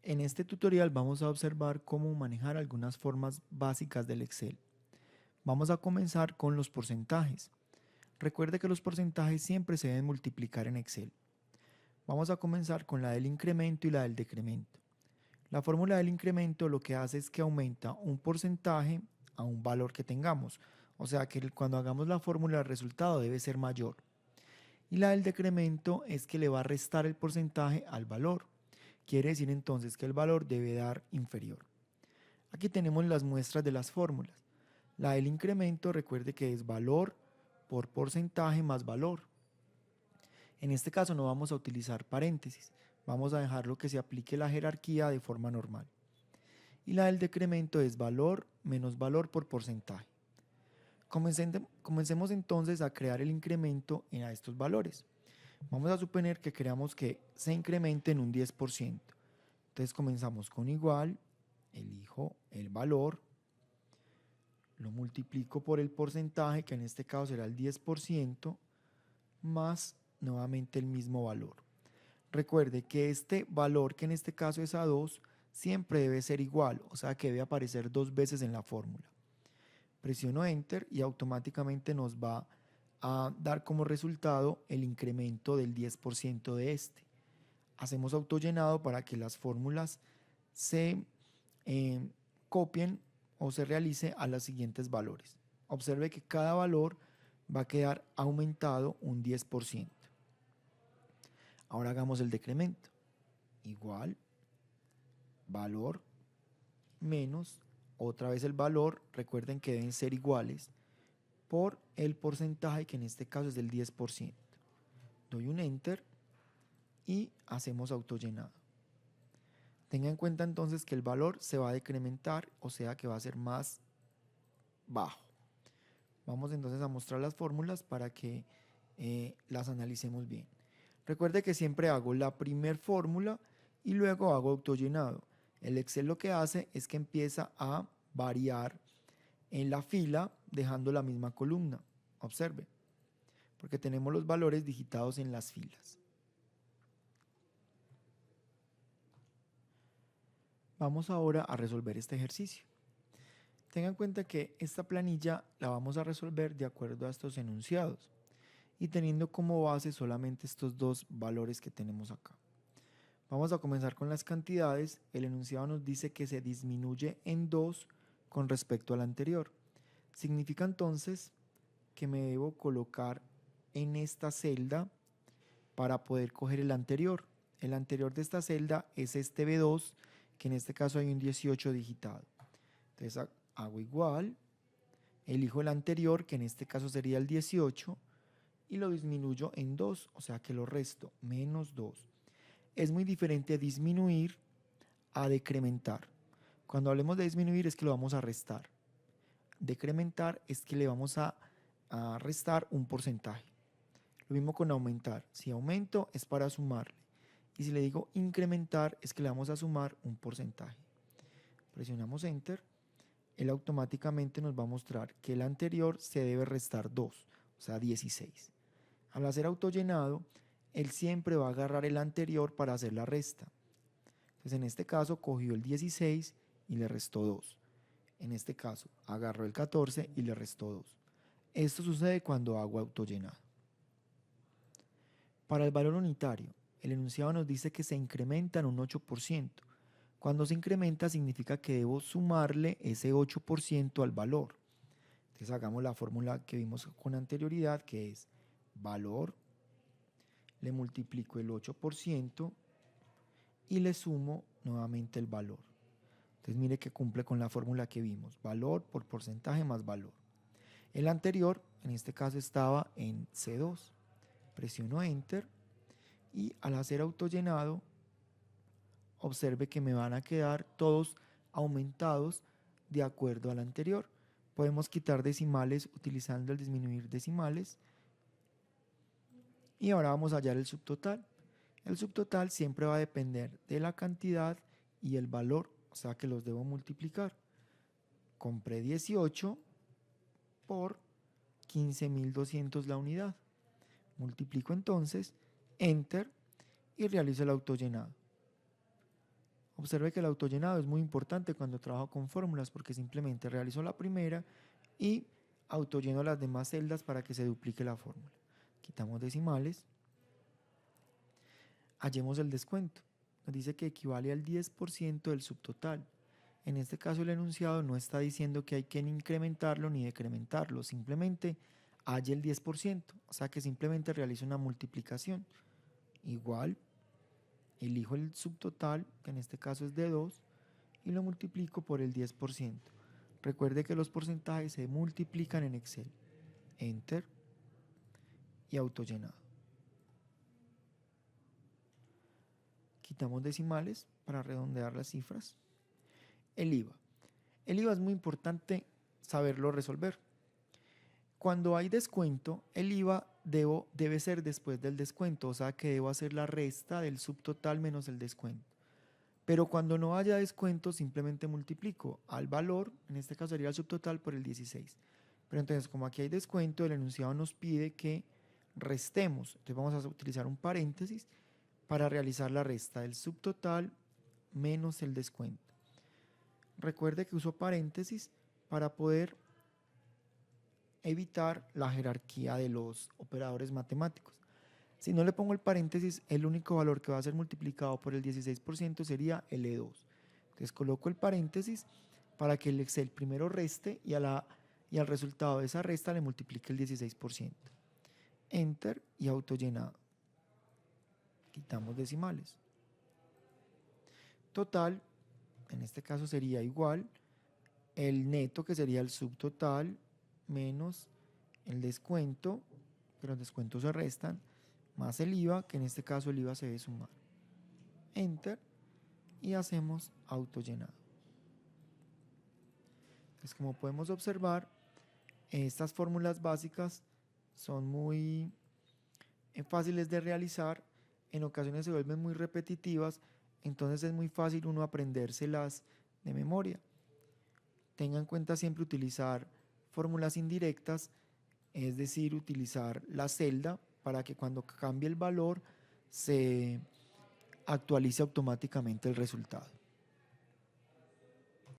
En este tutorial vamos a observar cómo manejar algunas formas básicas del Excel. Vamos a comenzar con los porcentajes. Recuerde que los porcentajes siempre se deben multiplicar en Excel. Vamos a comenzar con la del incremento y la del decremento. La fórmula del incremento lo que hace es que aumenta un porcentaje a un valor que tengamos. O sea que cuando hagamos la fórmula el resultado debe ser mayor. Y la del decremento es que le va a restar el porcentaje al valor. Quiere decir entonces que el valor debe dar inferior. Aquí tenemos las muestras de las fórmulas. La del incremento, recuerde que es valor por porcentaje más valor. En este caso no vamos a utilizar paréntesis, vamos a dejarlo que se aplique la jerarquía de forma normal. Y la del decremento es valor menos valor por porcentaje. Comencemos entonces a crear el incremento en estos valores. Vamos a suponer que queramos que se incremente en un 10%. Entonces comenzamos con igual, elijo el valor, lo multiplico por el porcentaje, que en este caso será el 10%, más nuevamente el mismo valor. Recuerde que este valor, que en este caso es A2, siempre debe ser igual, o sea que debe aparecer dos veces en la fórmula. Presiono Enter y automáticamente nos va a dar como resultado el incremento del 10% de este. Hacemos autollenado para que las fórmulas se copien o se realice a los siguientes valores. Observe que cada valor va a quedar aumentado un 10%. Ahora hagamos el decremento. Igual, valor, menos, otra vez el valor, recuerden que deben ser iguales, por el porcentaje, que en este caso es del 10%. Doy un Enter y hacemos autollenado. Tenga en cuenta entonces que el valor se va a decrementar, o sea que va a ser más bajo. Vamos entonces a mostrar las fórmulas para que las analicemos bien. Recuerde que siempre hago la primer fórmula y luego hago autollenado. El Excel lo que hace es que empieza a variar en la fila dejando la misma columna. Observe, porque tenemos los valores digitados en las filas. Vamos ahora a resolver este ejercicio. Tengan en cuenta que esta planilla la vamos a resolver de acuerdo a estos enunciados y teniendo como base solamente estos dos valores que tenemos acá. Vamos a comenzar con las cantidades. El enunciado nos dice que se disminuye en 2 con respecto al anterior. Significa entonces que me debo colocar en esta celda para poder coger el anterior. El anterior de esta celda es este B2, que en este caso hay un 18 digitado. Entonces hago igual, elijo el anterior, que en este caso sería el 18, y lo disminuyo en 2, o sea que lo resto, menos 2. Es muy diferente disminuir a decrementar. Cuando hablemos de disminuir es que lo vamos a restar. Decrementar es que le vamos a restar un porcentaje. Lo mismo con aumentar. Si aumento es para sumarle. Y si le digo incrementar es que le vamos a sumar un porcentaje. Presionamos Enter. Él automáticamente nos va a mostrar que el anterior se debe restar 2, o sea 16. Al hacer autollenado, él siempre va a agarrar el anterior para hacer la resta. Entonces en este caso cogió el 16 y le restó 2. En este caso agarró el 14 y le restó 2. Esto sucede cuando hago autollenado. Para el valor unitario, el enunciado nos dice que se incrementa en un 8%. Cuando se incrementa significa que debo sumarle ese 8% al valor. Entonces hagamos la fórmula que vimos con anterioridad, que es valor, le multiplico el 8% y le sumo nuevamente el valor. Entonces mire que cumple con la fórmula que vimos, valor por porcentaje más valor. El anterior, en este caso estaba en C2. Presiono Enter y al hacer autollenado, observe que me van a quedar todos aumentados de acuerdo al anterior. Podemos quitar decimales utilizando el disminuir decimales. Y ahora vamos a hallar el subtotal. El subtotal siempre va a depender de la cantidad y el valor, o sea que los debo multiplicar. Compré 18 por 15.200 la unidad. Multiplico entonces, Enter y realizo el autollenado. Observe que el autollenado es muy importante cuando trabajo con fórmulas porque simplemente realizo la primera y autolleno las demás celdas para que se duplique la fórmula. Quitamos decimales, hallemos el descuento. Nos dice que equivale al 10% del subtotal. En este caso el enunciado no está diciendo que hay que ni incrementarlo ni decrementarlo, simplemente halle el 10%, o sea que simplemente realizo una multiplicación. Igual, elijo el subtotal, que en este caso es de 2, y lo multiplico por el 10%. Recuerde que los porcentajes se multiplican en Excel. Enter y autollenado. Quitamos decimales para redondear las cifras. El IVA. El IVA es muy importante saberlo resolver. Cuando hay descuento, el IVA debe ser después del descuento, o sea que debo hacer la resta del subtotal menos el descuento. Pero cuando no haya descuento, simplemente multiplico al valor, en este caso sería el subtotal, por el 16. Pero entonces, como aquí hay descuento, el enunciado nos pide que restemos. Entonces vamos a utilizar un paréntesis para realizar la resta del subtotal menos el descuento. Recuerde que uso paréntesis para poder evitar la jerarquía de los operadores matemáticos. Si no le pongo el paréntesis, el único valor que va a ser multiplicado por el 16% sería el E2. Entonces coloco el paréntesis para que el Excel primero reste y al resultado de esa resta le multiplique el 16%. Enter y autollenado. Quitamos decimales. Total, en este caso sería igual el neto, que sería el subtotal, menos el descuento, que los descuentos se restan, más el IVA, que en este caso el IVA se debe sumar. Enter y hacemos autollenado. Entonces, como podemos observar, estas fórmulas básicas son muy fáciles de realizar, en ocasiones se vuelven muy repetitivas, entonces es muy fácil uno aprendérselas de memoria. Tenga en cuenta siempre utilizar fórmulas indirectas, es decir, utilizar la celda para que cuando cambie el valor se actualice automáticamente el resultado.